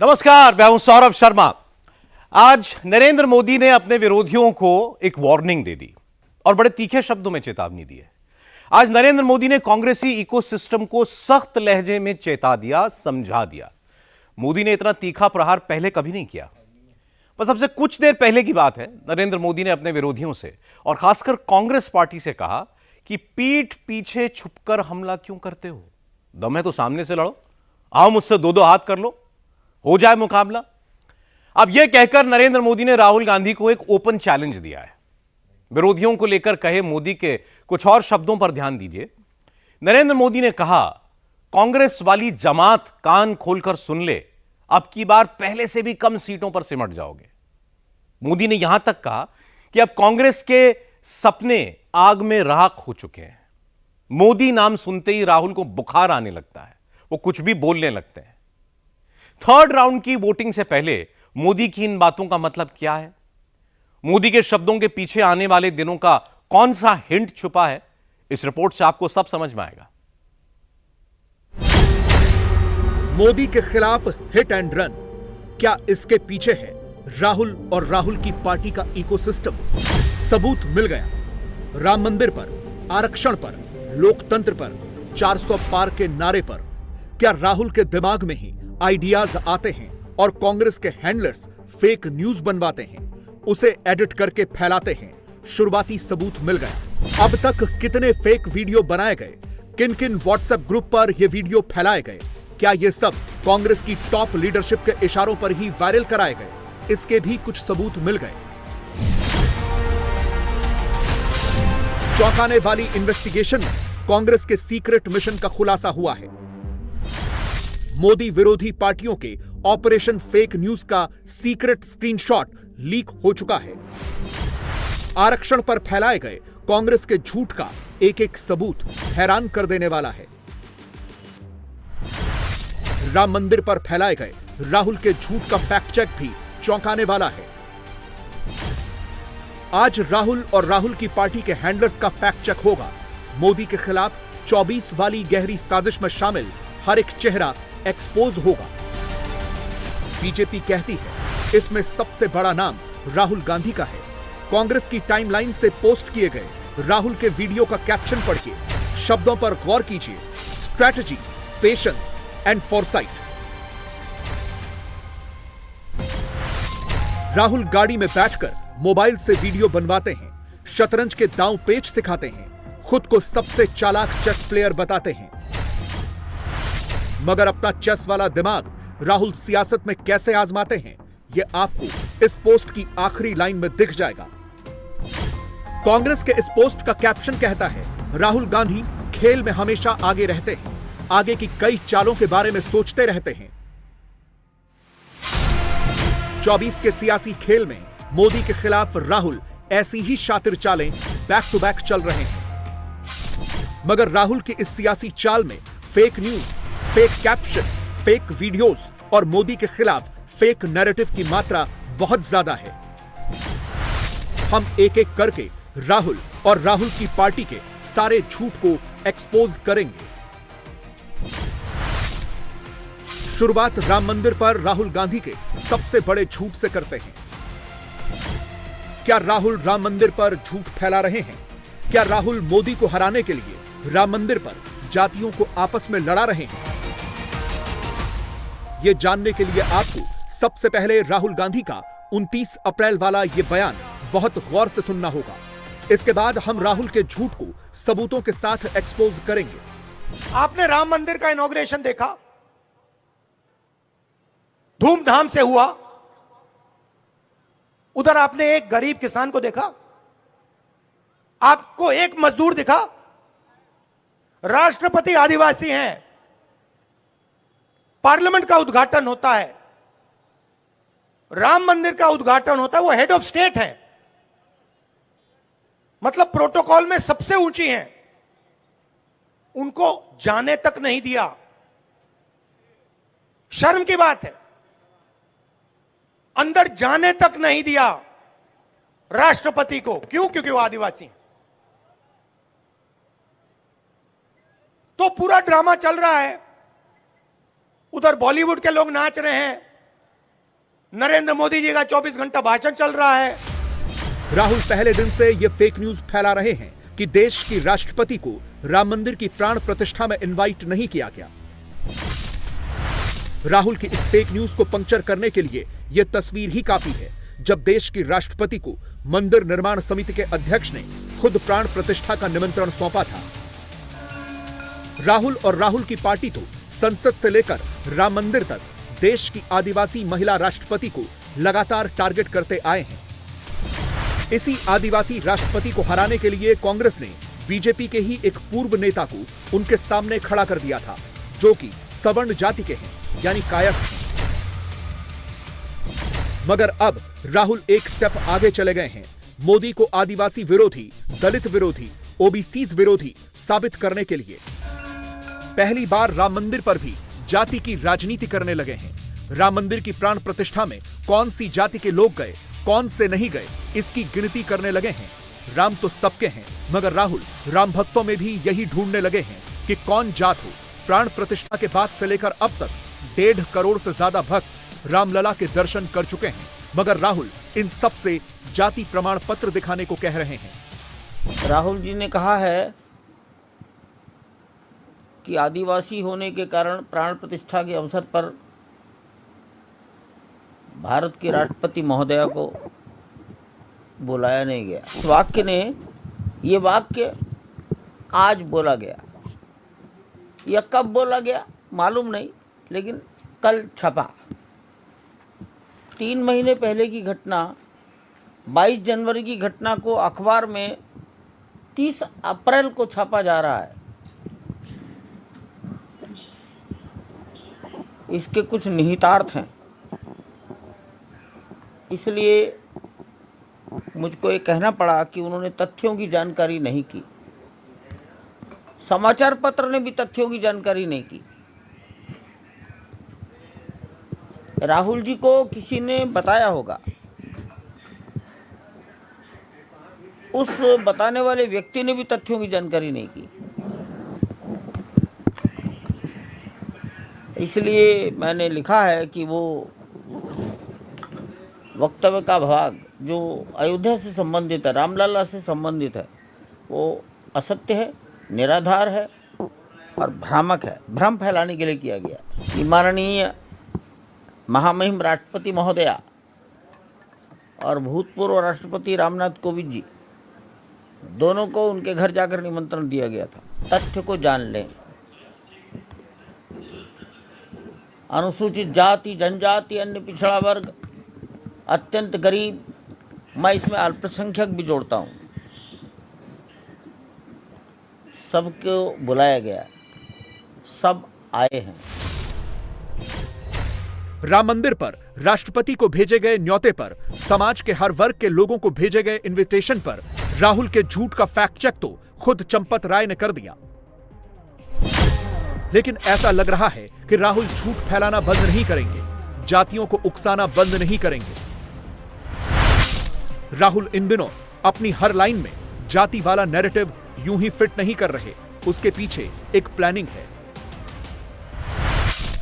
नमस्कार, मैं हूं सौरभ शर्मा। आज नरेंद्र मोदी ने अपने विरोधियों को एक वार्निंग दे दी और बड़े तीखे शब्दों में चेतावनी दी है। आज नरेंद्र मोदी ने कांग्रेसी इकोसिस्टम को सख्त लहजे में चेता दिया, समझा दिया। मोदी ने इतना तीखा प्रहार पहले कभी नहीं किया। बस अब से कुछ देर पहले की बात है, नरेंद्र मोदी ने अपने विरोधियों से और खासकर कांग्रेस पार्टी से कहा कि पीठ पीछे छुपकर हमला क्यों करते हो? दम है तो सामने से लड़ो, आओ मुझसे दो दो हाथ कर लो, हो जाए मुकाबला। अब यह कहकर नरेंद्र मोदी ने राहुल गांधी को एक ओपन चैलेंज दिया है। विरोधियों को लेकर कहे मोदी के कुछ और शब्दों पर ध्यान दीजिए। नरेंद्र मोदी ने कहा, कांग्रेस वाली जमात कान खोलकर सुन ले, अब की बार पहले से भी कम सीटों पर सिमट जाओगे। मोदी ने यहां तक कहा कि अब कांग्रेस के सपने आग में राख हो चुके हैं। मोदी नाम सुनते ही राहुल को बुखार आने लगता है, वो कुछ भी बोलने लगते हैं। थर्ड राउंड की वोटिंग से पहले मोदी की इन बातों का मतलब क्या है? मोदी के शब्दों के पीछे आने वाले दिनों का कौन सा हिंट छुपा है? इस रिपोर्ट से आपको सब समझ में आएगा। मोदी के खिलाफ हिट एंड रन, क्या इसके पीछे है राहुल और राहुल की पार्टी का इकोसिस्टम? सबूत मिल गया। राम मंदिर पर, आरक्षण पर, लोकतंत्र पर, 400 पार के नारे पर। क्या राहुल के दिमाग में ही आइडियाज आते हैं और कांग्रेस के हैंडलर्स फेक न्यूज बनवाते हैं, उसे एडिट करके फैलाते हैं? शुरुआती सबूत मिल गया। अब तक कितने फेक वीडियो बनाए गए, किन किन व्हाट्सएप ग्रुप पर यह वीडियो फैलाए गए, क्या ये सब कांग्रेस की टॉप लीडरशिप के इशारों पर ही वायरल कराए गए? इसके भी कुछ सबूत मिल गए। चौंकाने वाली इन्वेस्टिगेशन में कांग्रेस के सीक्रेट मिशन का खुलासा हुआ है। मोदी विरोधी पार्टियों के ऑपरेशन फेक न्यूज का सीक्रेट स्क्रीनशॉट लीक हो चुका है। आरक्षण पर फैलाए गए कांग्रेस के झूठ का एक एक सबूत हैरान कर देने वाला है। राम मंदिर पर फैलाए गए राहुल के झूठ का फैक्ट चेक भी चौंकाने वाला है। आज राहुल और राहुल की पार्टी के हैंडलर्स का फैक्ट चेक होगा। मोदी के खिलाफ 24 वाली गहरी साजिश में शामिल हर एक चेहरा एक्सपोज होगा। बीजेपी कहती है इसमें सबसे बड़ा नाम राहुल गांधी का है। कांग्रेस की टाइमलाइन से पोस्ट किए गए राहुल के वीडियो का कैप्शन पढ़िए, शब्दों पर गौर कीजिए। Strategy, patience and Forsyte. Rahul गाड़ी में बैठकर मोबाइल से वीडियो बनवाते हैं, शतरंज के दांव पेच सिखाते हैं, खुद को सबसे चालाक चेस प्लेयर बताते हैं। मगर अपना चेस वाला दिमाग राहुल सियासत में कैसे आजमाते हैं, यह आपको इस पोस्ट की आखिरी लाइन में दिख जाएगा। कांग्रेस के इस पोस्ट का कैप्शन कहता है, राहुल गांधी खेल में हमेशा आगे रहते हैं, आगे की कई चालों के बारे में सोचते रहते हैं। 24 के सियासी खेल में मोदी के खिलाफ राहुल ऐसी ही शातिर चालें बैक टू बैक चल रहे हैं। मगर राहुल की इस सियासी चाल में fake news, fake caption, fake videos और मोदी के खिलाफ फेक नैरेटिव की मात्रा बहुत ज्यादा है। हम एक एक करके राहुल और राहुल की पार्टी के सारे झूठ को एक्सपोज करेंगे। शुरुआत राम मंदिर पर राहुल गांधी के सबसे बड़े झूठ से करते हैं। क्या राहुल राम मंदिर पर झूठ फैला रहे हैं? क्या राहुल मोदी को हराने के लिए राम मंदिर पर जातियों को आपस में लड़ा रहे हैं? यह जानने के लिए आपको सबसे पहले राहुल गांधी का 29 अप्रैल वाला यह बयान बहुत गौर से सुनना होगा। इसके बाद हम राहुल के झूठ को सबूतों के साथ एक्सपोज करेंगे। आपने राम मंदिर का इनॉग्रेशन देखा, धूमधाम से हुआ। उधर आपने एक गरीब किसान को देखा, आपको एक मजदूर दिखा। राष्ट्रपति आदिवासी हैं, पार्लियामेंट का उद्घाटन होता है, राम मंदिर का उद्घाटन होता है, वो हेड ऑफ स्टेट है, मतलब प्रोटोकॉल में सबसे ऊंची हैं, उनको जाने तक नहीं दिया। शर्म की बात है, अंदर जाने तक नहीं दिया राष्ट्रपति को। क्यों? क्योंकि वो आदिवासी हैं। तो पूरा ड्रामा चल रहा है, उधर बॉलीवुड के लोग नाच रहे हैं, नरेंद्र मोदी जी का 24 घंटा भाषण चल रहा है। राहुल पहले दिन से ये फेक न्यूज फैला रहे हैं कि देश की राष्ट्रपति को राम मंदिर की प्राण प्रतिष्ठा में इनवाइट नहीं किया गया। राहुल की इस फेक न्यूज को पंक्चर करने के लिए यह तस्वीर ही काफी है, जब देश की राष्ट्रपति को मंदिर निर्माण समिति के अध्यक्ष ने खुद प्राण प्रतिष्ठा का निमंत्रण सौंपा था। राहुल और राहुल की पार्टी तो संसद से लेकर राम मंदिर तक देश की आदिवासी महिला राष्ट्रपति को लगातार टारगेट करते आए हैं। इसी आदिवासी राष्ट्रपति को हराने के लिए कांग्रेस ने बीजेपी के ही एक पूर्व नेता को उनके सामने खड़ा कर दिया था, जो कि सवर्ण जाति के हैं, यानी कायस्थ हैं। मगर अब राहुल एक स्टेप आगे चले गए हैं, मोदी को आदिवासी विरोधी, दलित विरोधी, ओबीसी विरोधी साबित करने के लिए। पहली बार राम मंदिर पर भी जाति की राजनीति करने लगे हैं। राम मंदिर की प्राण प्रतिष्ठा में कौन सी जाति के लोग गए, कौन से नहीं गए, इसकी गिनती करने लगे हैं। राम तो सबके हैं, मगर राहुल राम भक्तों में भी यही ढूंढने लगे हैं कि कौन जात हो। प्राण प्रतिष्ठा के बाद से लेकर अब तक 1.5 करोड़ से ज्यादा भक्त रामलला के दर्शन कर चुके हैं, मगर राहुल इन सब से जाति प्रमाण पत्र दिखाने को कह रहे हैं। राहुल जी ने कहा है कि आदिवासी होने के कारण प्राण प्रतिष्ठा के अवसर पर भारत के राष्ट्रपति महोदया को बुलाया नहीं गया। इस वाक्य ने, ये वाक्य आज बोला गया, यह कब बोला गया मालूम नहीं, लेकिन कल छपा। 3 महीने पहले की घटना, 22 जनवरी की घटना को अखबार में 30 अप्रैल को छापा जा रहा है। इसके कुछ निहितार्थ हैं, इसलिए मुझको ये कहना पड़ा कि उन्होंने तथ्यों की जानकारी नहीं की। समाचार पत्र ने भी तथ्यों की जानकारी नहीं की। राहुल जी को किसी ने बताया होगा, उस बताने वाले व्यक्ति ने भी तथ्यों की जानकारी नहीं की। इसलिए मैंने लिखा है कि वो वक्तव्य का भाग जो अयोध्या से संबंधित है, रामलला से संबंधित है, वो असत्य है, निराधार है और भ्रामक है, भ्रम फैलाने के लिए किया गया। माननीय महामहिम राष्ट्रपति महोदया और भूतपूर्व राष्ट्रपति रामनाथ कोविंद जी दोनों को उनके घर जाकर निमंत्रण दिया गया था। तथ्य को जान लें। अनुसूचित जाति, जनजाति, अन्य पिछड़ा वर्ग, अत्यंत गरीब, मैं इसमें अल्पसंख्यक भी जोड़ता हूँ, सबको बुलाया गया, सब आए हैं। राम मंदिर पर राष्ट्रपति को भेजे गए न्योते पर, समाज के हर वर्ग के लोगों को भेजे गए इनविटेशन पर राहुल के झूठ का फैक्ट चेक तो खुद चंपत राय ने कर दिया। लेकिन ऐसा लग रहा है कि राहुल झूठ फैलाना बंद नहीं करेंगे, जातियों को उकसाना बंद नहीं करेंगे। राहुल इन दिनों अपनी हर लाइन में जाति वाला नैरेटिव यूं ही फिट नहीं कर रहे, उसके पीछे एक प्लानिंग है।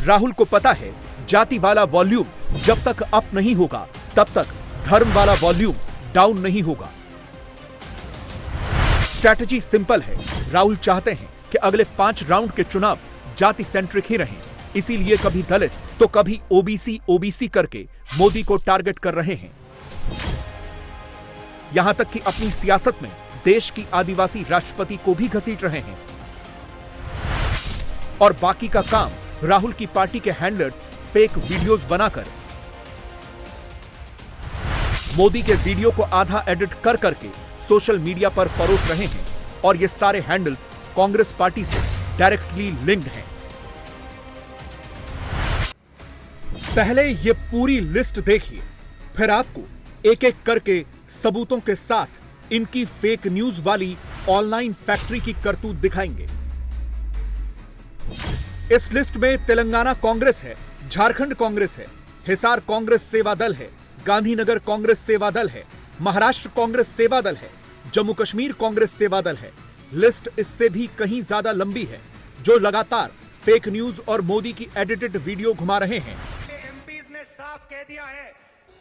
राहुल को पता है जाति वाला वॉल्यूम जब तक अप नहीं होगा तब तक धर्म वाला वॉल्यूम डाउन नहीं होगा। स्ट्रैटेजी सिंपल है। राहुल चाहते हैं कि अगले 5 राउंड के चुनाव जाति सेंट्रिक ही रहें, इसीलिए कभी दलित तो कभी ओबीसी करके मोदी को टारगेट कर रहे हैं। यहां तक कि अपनी सियासत में देश की आदिवासी राष्ट्रपति को भी घसीट रहे हैं। और बाकी का काम राहुल की पार्टी के हैंडलर्स फेक वीडियोस बनाकर मोदी के वीडियो को आधा एडिट कर करके सोशल मीडिया पर परोस रहे हैं। और ये सारे हैंडल्स कांग्रेस पार्टी से डायरेक्टली लिंक्ड हैं। पहले ये पूरी लिस्ट देखिए, फिर आपको एक एक करके सबूतों के साथ इनकी फेक न्यूज वाली ऑनलाइन फैक्ट्री की करतूत दिखाएंगे। इस लिस्ट में तेलंगाना कांग्रेस है, झारखंड कांग्रेस है, हिसार कांग्रेस सेवा दल है, गांधीनगर कांग्रेस सेवा दल है, महाराष्ट्र कांग्रेस सेवा दल है, जम्मू कश्मीर कांग्रेस सेवा दल है। लिस्ट इससे भी कहीं ज्यादा लंबी है, जो लगातार फेक न्यूज और मोदी की एडिटेड वीडियो घुमा रहे हैं। साफ कह दिया है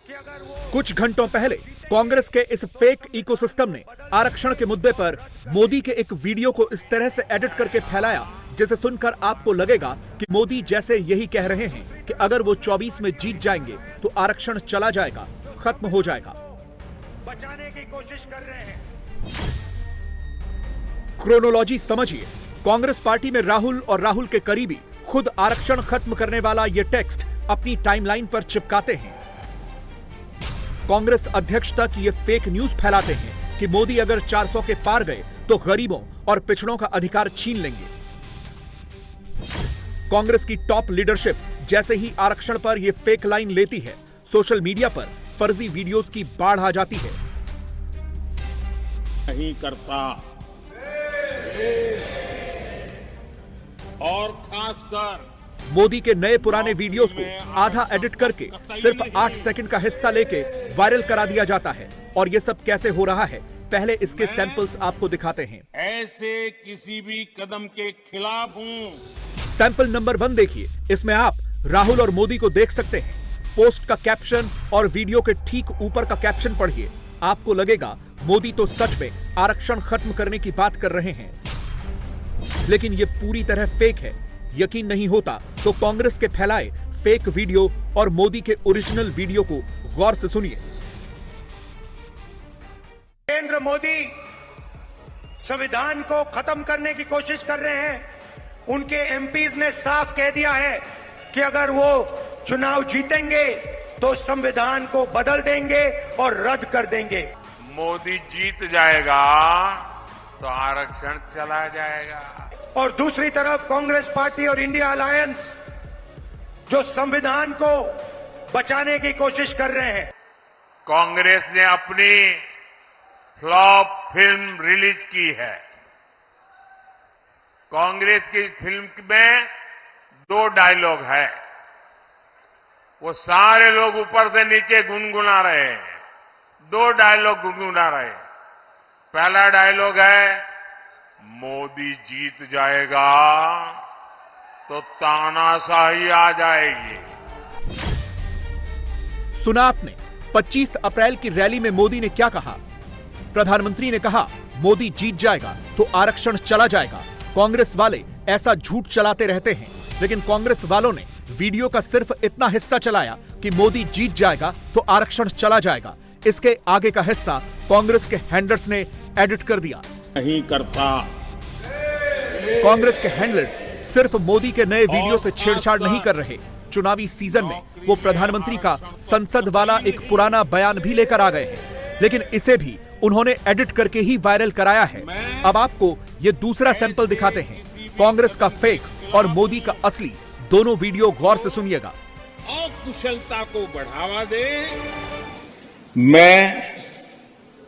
कि अगर वो कुछ घंटों पहले कांग्रेस के इस फेक इकोसिस्टम ने आरक्षण के मुद्दे पर मोदी के एक वीडियो को इस तरह से एडिट करके फैलाया जिसे सुनकर आपको लगेगा कि मोदी जैसे यही कह रहे हैं कि अगर वो 24 में जीत जाएंगे तो आरक्षण चला जाएगा, खत्म हो जाएगा। बचाने की कोशिश कर रहे हैं। क्रोनोलॉजी समझिए। कांग्रेस पार्टी में राहुल और राहुल के करीबी खुद आरक्षण खत्म करने वाला ये टेक्स्ट अपनी टाइमलाइन पर चिपकाते हैं। कांग्रेस अध्यक्ष तक ये फेक न्यूज फैलाते हैं कि मोदी अगर 400 के पार गए तो गरीबों और पिछड़ों का अधिकार छीन लेंगे। कांग्रेस की टॉप लीडरशिप जैसे ही आरक्षण पर यह फेक लाइन लेती है, सोशल मीडिया पर फर्जी वीडियोस की बाढ़ आ जाती है। नहीं करता और खासकर मोदी के नए पुराने वीडियोस को आधा एडिट करके सिर्फ 8 सेकंड का हिस्सा लेके वायरल करा दिया जाता है। और ये सब कैसे हो रहा है, पहले इसके सैंपल्स आपको दिखाते हैं। ऐसे किसी भी कदम के खिलाफ हूं। सैंपल नंबर 1 देखिए। इसमें आप राहुल और मोदी को देख सकते हैं। पोस्ट का कैप्शन और वीडियो के ठीक ऊपर का कैप्शन पढ़िए, आपको लगेगा मोदी तो सच में आरक्षण खत्म करने की बात कर रहे हैं। लेकिन ये पूरी तरह फेक है। यकीन नहीं होता तो कांग्रेस के फैलाए फेक वीडियो और मोदी के ओरिजिनल वीडियो को गौर से सुनिए। नरेंद्र मोदी संविधान को खत्म करने की कोशिश कर रहे हैं। उनके एमपीज ने साफ कह दिया है कि अगर वो चुनाव जीतेंगे तो संविधान को बदल देंगे और रद्द कर देंगे। मोदी जीत जाएगा तो आरक्षण चला जाएगा। और दूसरी तरफ कांग्रेस पार्टी और इंडिया अलायंस जो संविधान को बचाने की कोशिश कर रहे हैं। कांग्रेस ने अपनी फ्लॉप फिल्म रिलीज की है। कांग्रेस की फिल्म में 2 डायलॉग है, वो सारे लोग ऊपर से नीचे गुनगुना रहे हैं। 2 डायलॉग गुनगुना रहे हैं। पहला डायलॉग है, मोदी जीत जाएगा तो तानाशाही आ जाएगी। सुना आपने 25 अप्रैल की रैली में मोदी ने क्या कहा? प्रधानमंत्री ने कहा मोदी जीत जाएगा तो आरक्षण चला जाएगा। कांग्रेस वाले ऐसा झूठ चलाते रहते हैं, लेकिन कांग्रेस वालों ने वीडियो का सिर्फ इतना हिस्सा चलाया कि मोदी जीत जाएगा तो आरक्षण चला जाएगा। इसके आगे का हिस्सा कांग्रेस के हैंडलर्स ने एडिट कर दिया। नहीं करता। कांग्रेस के हैंडलर्स सिर्फ मोदी के नए वीडियो से छेड़छाड़ नहीं कर रहे, चुनावी सीजन में वो प्रधानमंत्री का संसद वाला एक पुराना बयान भी लेकर आ गए हैं, लेकिन इसे भी उन्होंने एडिट करके ही वायरल कराया है। अब आपको ये दूसरा सैंपल दिखाते हैं, कांग्रेस का फेक और मोदी का असली। दोनों वीडियो गौर से सुनिएगा। अकुशलता को बढ़ावा दे। मैं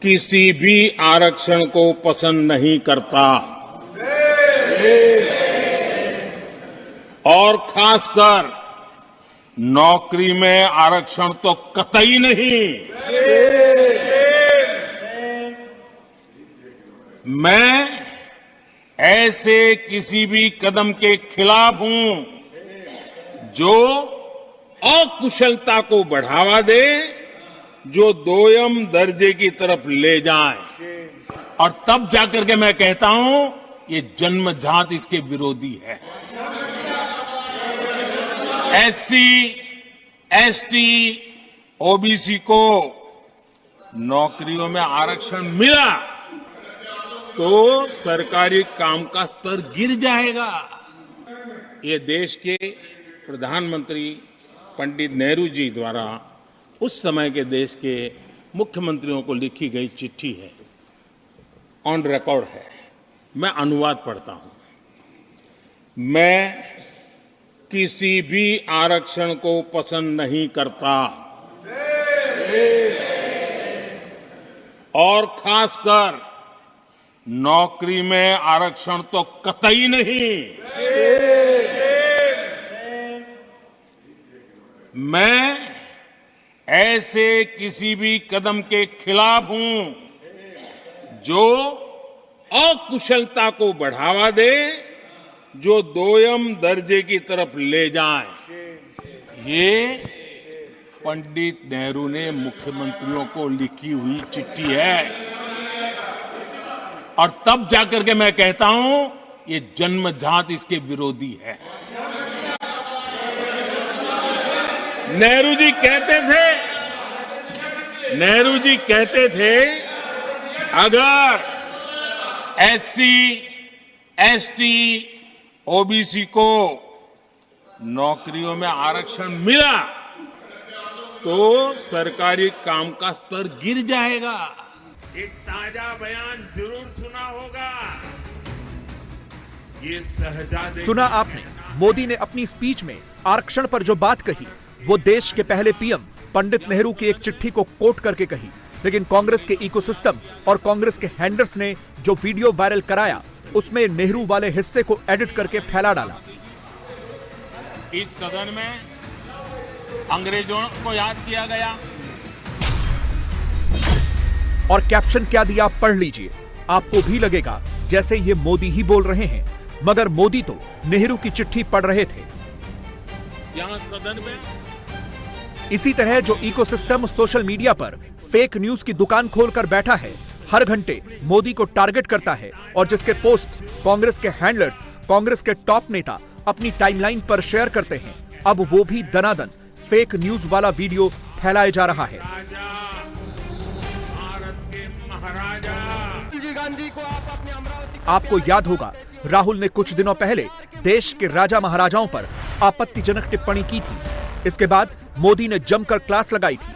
किसी भी आरक्षण को पसंद नहीं करता और खासकर नौकरी में आरक्षण तो कतई नहीं। मैं ऐसे किसी भी कदम के खिलाफ हूं जो अकुशलता को बढ़ावा दे, जो दोयम दर्जे की तरफ ले जाए। और तब जाकर के मैं कहता हूं ये जन्मजात इसके विरोधी है। एससी, एसटी, ओबीसी को नौकरियों में आरक्षण मिला तो सरकारी काम का स्तर गिर जाएगा। ये देश के प्रधानमंत्री पंडित नेहरू जी द्वारा उस समय के देश के मुख्यमंत्रियों को लिखी गई चिट्ठी है, ऑन रिकॉर्ड है। मैं अनुवाद पढ़ता हूं। मैं किसी भी आरक्षण को पसंद नहीं करता और खासकर नौकरी में आरक्षण तो कतई नहीं। मैं ऐसे किसी भी कदम के खिलाफ हूं जो अकुशलता को बढ़ावा दे, जो दोयम दर्जे की तरफ ले जाए। ये पंडित नेहरू ने मुख्यमंत्रियों को लिखी हुई चिट्ठी है और तब जाकर के मैं कहता हूं ये जन्मजात इसके विरोधी है। नेहरू जी कहते थे अगर एससी, एसटी, ओबीसी को नौकरियों में आरक्षण मिला तो सरकारी काम का स्तर गिर जाएगा। एक ताजा बयान जरूर सुना होगा। ये शहजादे सुना आपने, मोदी ने अपनी स्पीच में आरक्षण पर जो बात कही वो देश के पहले पीएम पंडित नेहरू की एक चिट्ठी को कोट करके कही। लेकिन कांग्रेस के इकोसिस्टम और कांग्रेस के हैंडलर्स ने जो वीडियो वायरल कराया उसमें नेहरू वाले हिस्से को एडिट करके फैला डाला। इस सदन में अंग्रेजों को याद किया गया और कैप्शन क्या दिया पढ़ लीजिए। आपको भी लगेगा जैसे ये मोदी ही बोल रहे हैं, मगर मोदी तो नेहरू की चिट्ठी पढ़ रहे थे। यहां सदन में इसी तरह जो इकोसिस्टम सोशल मीडिया पर फेक न्यूज की दुकान खोलकर बैठा है, हर घंटे मोदी को टारगेट करता है और जिसके पोस्ट कांग्रेस के हैंडलर्स, कांग्रेस के टॉप नेता अपनी टाइमलाइन पर शेयर करते हैं, अब वो भी दनादन फेक न्यूज वाला वीडियो फैलाया जा रहा है। आपको याद होगा राहुल ने कुछ दिनों पहले देश के राजा महाराजाओं पर आपत्तिजनक टिप्पणी की थी। इसके बाद मोदी ने जमकर क्लास लगाई थी,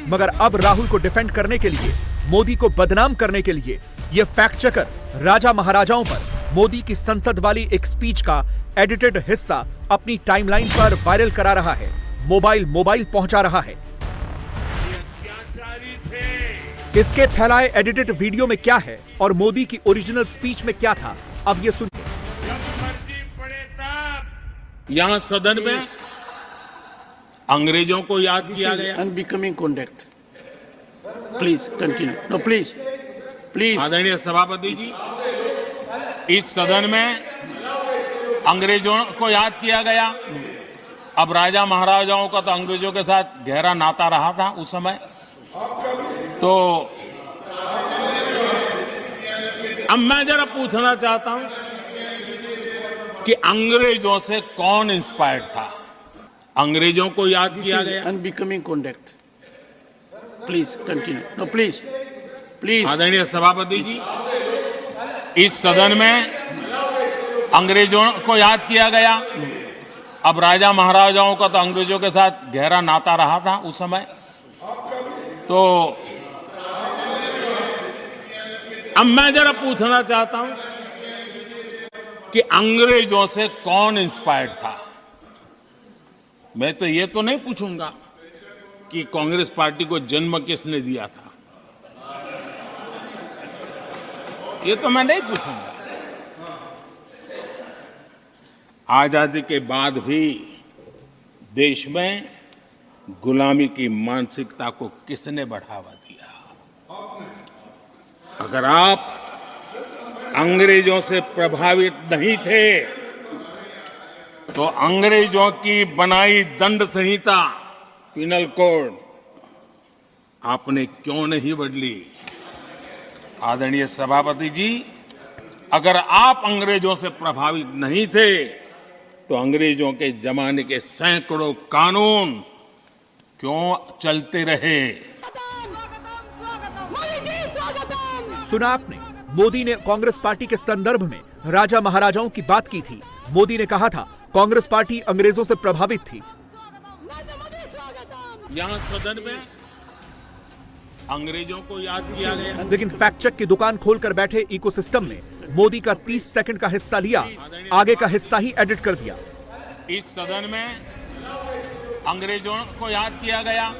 मगर अब राहुल को डिफेंड करने के लिए, मोदी को बदनाम करने के लिए यह फैक्ट चेकर राजा महाराजाओं पर मोदी की संसद वाली एक स्पीच का एडिटेड हिस्सा अपनी टाइमलाइन पर वायरल करा रहा है, मोबाइल पहुंचा रहा है। इसके फैलाए एडिटेड वीडियो में क्या है और मोदी की ओरिजिनल स्पीच में क्या था, अब ये सुनिए। यहां सदन में अंग्रेजों को याद किया गया। Unbecoming conduct, please continue. No please please. आदरणीय सभापति जी, इस सदन में अंग्रेजों को याद किया गया। अब राजा महाराजाओं का तो अंग्रेजों के साथ गहरा नाता रहा था उस समय, तो अब मैं जरा पूछना चाहता हूं कि अंग्रेजों से कौन इंस्पायर्ड था? अंग्रेजों को याद किया गया। Unbecoming conduct, please continue. No please please. आदरणीय सभापति जी, इस सदन में अंग्रेजों को याद किया गया। अब राजा महाराजाओं का तो अंग्रेजों के साथ गहरा नाता रहा था उस समय, तो अब मैं जरा पूछना चाहता हूं कि अंग्रेजों से कौन इंस्पायर्ड था? मैं तो ये तो नहीं पूछूंगा कि कांग्रेस पार्टी को जन्म किसने दिया था, ये तो मैं नहीं पूछूंगा। आजादी के बाद भी देश में गुलामी की मानसिकता को किसने बढ़ावा दिया? अगर आप अंग्रेजों से प्रभावित नहीं थे तो अंग्रेजों की बनाई दंड संहिता, पिनल कोड, आपने क्यों नहीं बदली? आदरणीय सभापति जी, अगर आप अंग्रेजों से प्रभावित नहीं थे तो अंग्रेजों के जमाने के सैकड़ों कानून क्यों चलते रहे? सुना आपने, मोदी ने कांग्रेस पार्टी के संदर्भ में राजा महाराजाओं की बात की थी। मोदी ने कहा था कांग्रेस पार्टी अंग्रेजों से प्रभावित थी। यहां सदन में अंग्रेजों को याद किया गया। लेकिन फैक्ट चेक की दुकान खोलकर बैठे इकोसिस्टम ने मोदी का 30 सेकंड का हिस्सा लिया, आगे का हिस्सा ही एडिट कर दिया। इस सदन में अंग्रेजों को याद किया गया।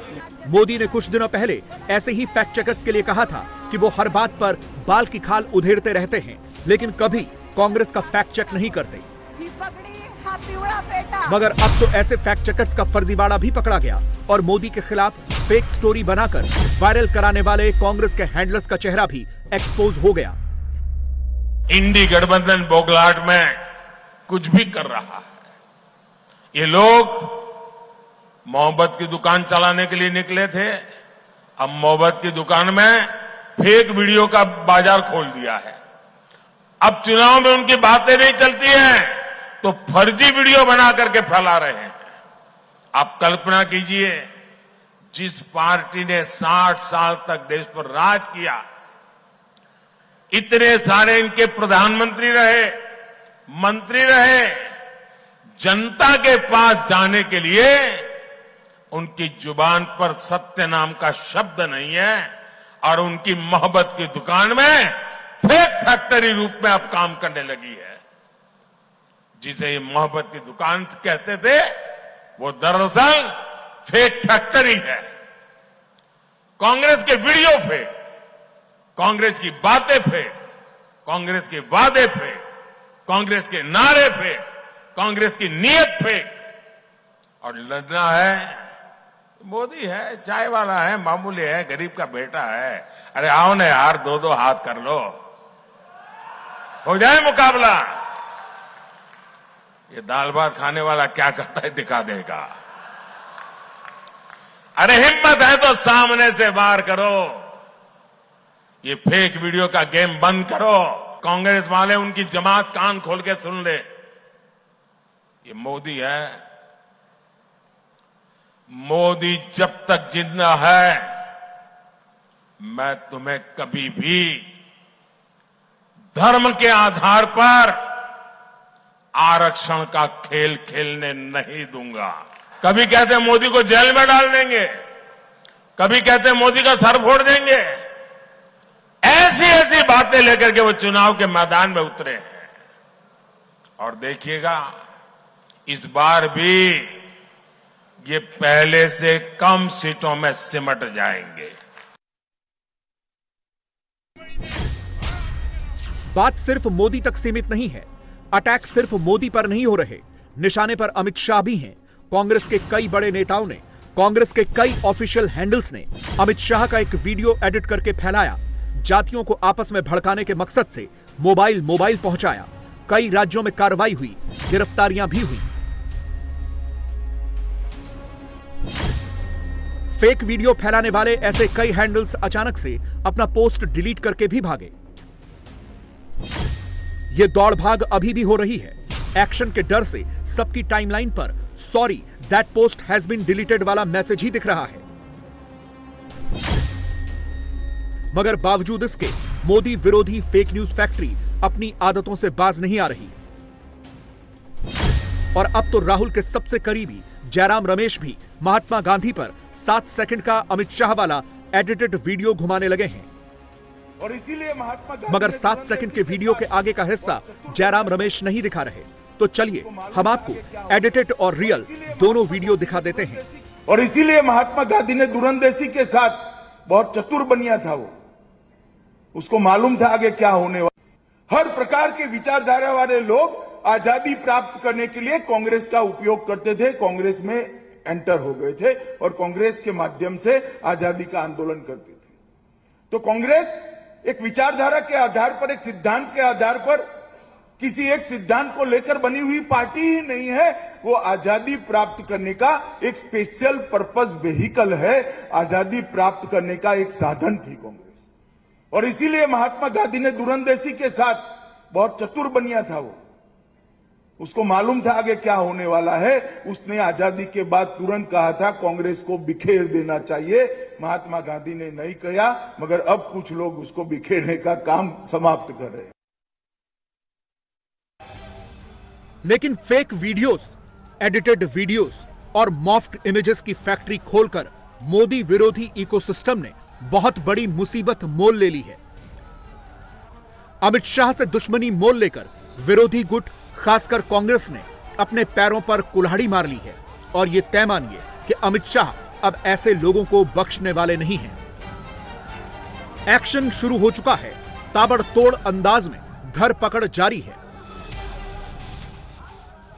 मोदी ने कुछ दिनों पहले ऐसे ही फैक्ट चेकर्स के लिए कहा था कि वो हर बात पर बाल की खाल उधेड़ते रहते हैं, लेकिन कभी कांग्रेस का फैक्ट चेक नहीं करते। मगर अब तो ऐसे फैक्ट चेकर्स का फर्जीवाड़ा भी पकड़ा गया और मोदी के खिलाफ फेक स्टोरी बनाकर वायरल कराने वाले कांग्रेस के हैंडलर्स का चेहरा भी एक्सपोज हो गया। इंडी गठबंधन बौखलाहट में कुछ भी कर रहा है। ये लोग मोहब्बत की दुकान चलाने के लिए निकले थे, अब मोहब्बत की दुकान में फेक वीडियो का बाजार खोल दिया है। अब चुनाव में उनकी बातें नहीं चलती हैं तो फर्जी वीडियो बना करके फैला रहे हैं। आप कल्पना कीजिए, जिस पार्टी ने 60 साल तक देश पर राज किया, इतने सारे इनके प्रधानमंत्री रहे, मंत्री रहे, जनता के पास जाने के लिए उनकी जुबान पर सत्य नाम का शब्द नहीं है और उनकी मोहब्बत की दुकान में फेक फैक्ट्री रूप में अब काम करने लगी है। जिसे ये मोहब्बत की दुकान कहते थे, वो दरअसल फेक फैक्ट्री है। कांग्रेस के वीडियो फेक, कांग्रेस की बातें फेक, कांग्रेस के वादे फेक, कांग्रेस के नारे फेक, कांग्रेस की नीयत फेक। और लड़ना है, मोदी है, चाय वाला है, मामूली है, गरीब का बेटा है। अरे आओ ना यार, दो दो हाथ कर लो, हो जाए मुकाबला। ये दाल भात खाने वाला क्या करता है दिखा देगा। अरे हिम्मत है तो सामने से वार करो, ये फेक वीडियो का गेम बंद करो। कांग्रेस वाले, उनकी जमात कान खोल के सुन ले, ये मोदी है। मोदी जब तक जिंदा है, मैं तुम्हें कभी भी धर्म के आधार पर आरक्षण का खेल खेलने नहीं दूंगा। कभी कहते हैं मोदी को जेल में डाल देंगे, कभी कहते हैं मोदी का सर फोड़ देंगे। ऐसी ऐसी बातें लेकर के वो चुनाव के मैदान में उतरे हैं। और देखिएगा, इस बार भी ये पहले से कम सीटों में सिमट जाएंगे। बात सिर्फ मोदी तक सीमित नहीं है। अटैक सिर्फ मोदी पर नहीं हो रहे, निशाने पर अमित शाह भी हैं। कांग्रेस के कई बड़े नेताओं ने, कांग्रेस के कई ऑफिशियल हैंडल्स ने अमित शाह का एक वीडियो एडिट करके फैलाया। जातियों को आपस में भड़काने के मकसद से मोबाइल पहुंचाया। कई राज्यों में कार्रवाई हुई, गिरफ्तारियां भी हुई। फेक वीडियो फैलाने वाले ऐसे कई हैंडल्स अचानक से अपना पोस्ट डिलीट करके भी भागे। यह दौड़ भाग अभी भी हो रही है। एक्शन के डर से सबकी टाइमलाइन पर sorry that post has been deleted वाला मैसेज ही दिख रहा है। मगर बावजूद इसके मोदी विरोधी फेक न्यूज फैक्ट्री अपनी आदतों से बाज नहीं आ रही। और अब तो राहुल के सबसे करीबी जयराम रमेश भी महात्मा गांधी पर 7 सेकंड का अमित शाह वाला एडिटेड वीडियो घुमाने लगे हैं। और इसीलिए मगर 7 सेकंड के वीडियो के आगे का हिस्सा जयराम रमेश नहीं दिखा रहे। तो चलिए हम आपको एडिटेड और रियल दोनों वीडियो दिखा देते हैं। और इसीलिए महात्मा गांधी ने दूरंदेशी के साथ बहुत चतुर बनिया था। वो उसको मालूम था आगे क्या होने वाला। हर प्रकार के विचारधारा वाले लोग आजादी प्राप्त करने के लिए कांग्रेस का उपयोग करते थे, कांग्रेस में एंटर हो गए थे और कांग्रेस के माध्यम से आजादी का आंदोलन करते थे। तो कांग्रेस एक विचारधारा के आधार पर, एक सिद्धांत के आधार पर, किसी एक सिद्धांत को लेकर बनी हुई पार्टी ही नहीं है। वो आजादी प्राप्त करने का एक स्पेशल पर्पस वेहिकल है, आजादी प्राप्त करने का एक साधन थी कांग्रेस। और इसीलिए महात्मा गांधी ने दूरंदेशी के साथ बहुत चतुर बनिया था। वो उसको मालूम था आगे क्या होने वाला है। उसने आजादी के बाद तुरंत कहा था कांग्रेस को बिखेर देना चाहिए। महात्मा गांधी ने नहीं कहा, मगर अब कुछ लोग उसको बिखेरने का काम समाप्त कर रहे हैं। लेकिन फेक वीडियोस, एडिटेड वीडियोस और मॉफ्ड इमेजेस की फैक्ट्री खोलकर मोदी विरोधी इकोसिस्टम ने बहुत बड़ी मुसीबत मोल ले ली है। अमित शाह से दुश्मनी मोल लेकर विरोधी गुट, खासकर कांग्रेस ने अपने पैरों पर कुल्हाड़ी मार ली है। और यह तय मानिए कि अमित शाह अब ऐसे लोगों को बख्शने वाले नहीं हैं। एक्शन शुरू हो चुका है। ताबड़तोड़ अंदाज में धरपकड़ जारी है।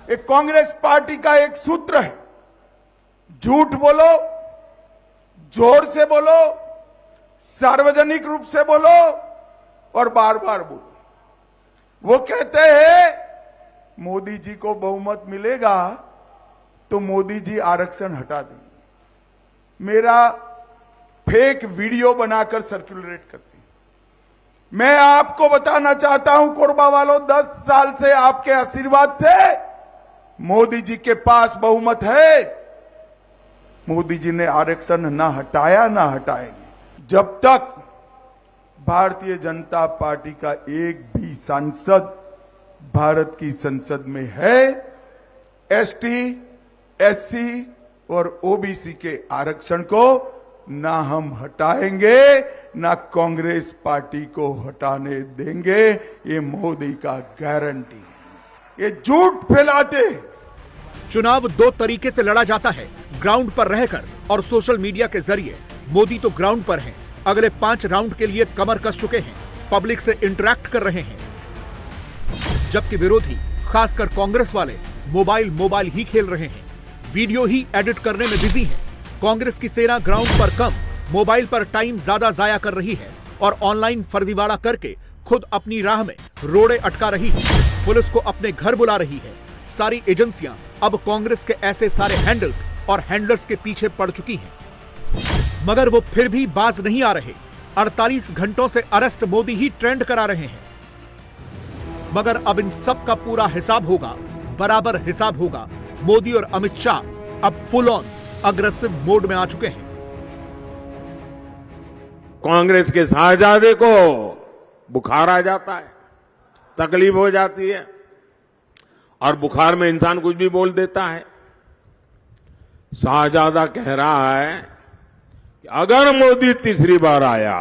एक कांग्रेस पार्टी का एक सूत्र है, झूठ बोलो, जोर से बोलो, सार्वजनिक रूप से बोलो और बार बार बोलो। वो कहते हैं मोदी जी को बहुमत मिलेगा तो मोदी जी आरक्षण हटा देंगे। मेरा फेक वीडियो बनाकर सर्कुलेट करती। मैं आपको बताना चाहता हूं कोरबा वालों, 10 साल से आपके आशीर्वाद से मोदी जी के पास बहुमत है। मोदी जी ने आरक्षण ना हटाया ना हटाएंगे। जब तक भारतीय जनता पार्टी का एक भी सांसद भारत की संसद में है, एसटी, एससी और ओबीसी के आरक्षण को ना हम हटाएंगे ना कांग्रेस पार्टी को हटाने देंगे। ये मोदी का गारंटी है। ये झूठ फैलाते। चुनाव दो तरीके से लड़ा जाता है, ग्राउंड पर रहकर और सोशल मीडिया के जरिए। मोदी तो ग्राउंड पर हैं, अगले 5 राउंड के लिए कमर कस चुके हैं, पब्लिक से इंटरैक्ट कर रहे हैं। जबकि विरोधी, खासकर कांग्रेस वाले, मोबाइल ही खेल रहे हैं, वीडियो ही एडिट करने में बिजी हैं। कांग्रेस की सेना ग्राउंड पर कम, मोबाइल पर टाइम ज्यादा जाया कर रही है और ऑनलाइन फर्जीवाड़ा करके खुद अपनी राह में रोड़े अटका रही है। पुलिस को अपने घर बुला रही है। सारी एजेंसियां अब कांग्रेस के ऐसे सारे हैंडल्स और हैंडलर्स के पीछे पड़ चुकी हैं, मगर वो फिर भी बाज नहीं आ रहे। 48 घंटों से अरेस्ट मोदी ही ट्रेंड करा रहे हैं। मगर अब इन सब का पूरा हिसाब होगा, बराबर हिसाब होगा। मोदी और अमित शाह अब फुल ऑन अग्रेसिव मोड में आ चुके हैं। कांग्रेस के शाहजादे को बुखार आ जाता है, तकलीफ हो जाती है, और बुखार में इंसान कुछ भी बोल देता है। शाहजादा कह रहा है कि अगर मोदी तीसरी बार आया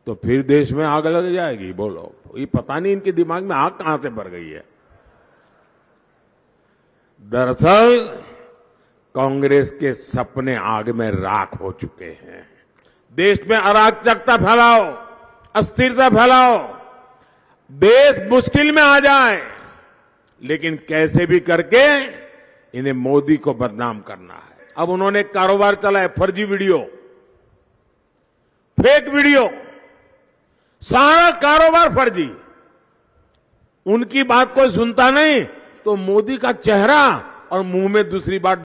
तो फिर देश में आग लग जाएगी। बोलो, ये पता नहीं इनके दिमाग में आग कहां से भर गई है। दरअसल कांग्रेस के सपने आग में राख हो चुके हैं। देश में अराजकता फैलाओ, अस्थिरता फैलाओ, देश मुश्किल में आ जाए, लेकिन कैसे भी करके इन्हें मोदी को बदनाम करना है। अब उन्होंने एक कारोबार चलाया, फर्जी वीडियो, फेक वीडियो, सारा कारोबार फर्जी। उनकी बात कोई सुनता नहीं तो मोदी का चेहरा और मुंह में दूसरी बात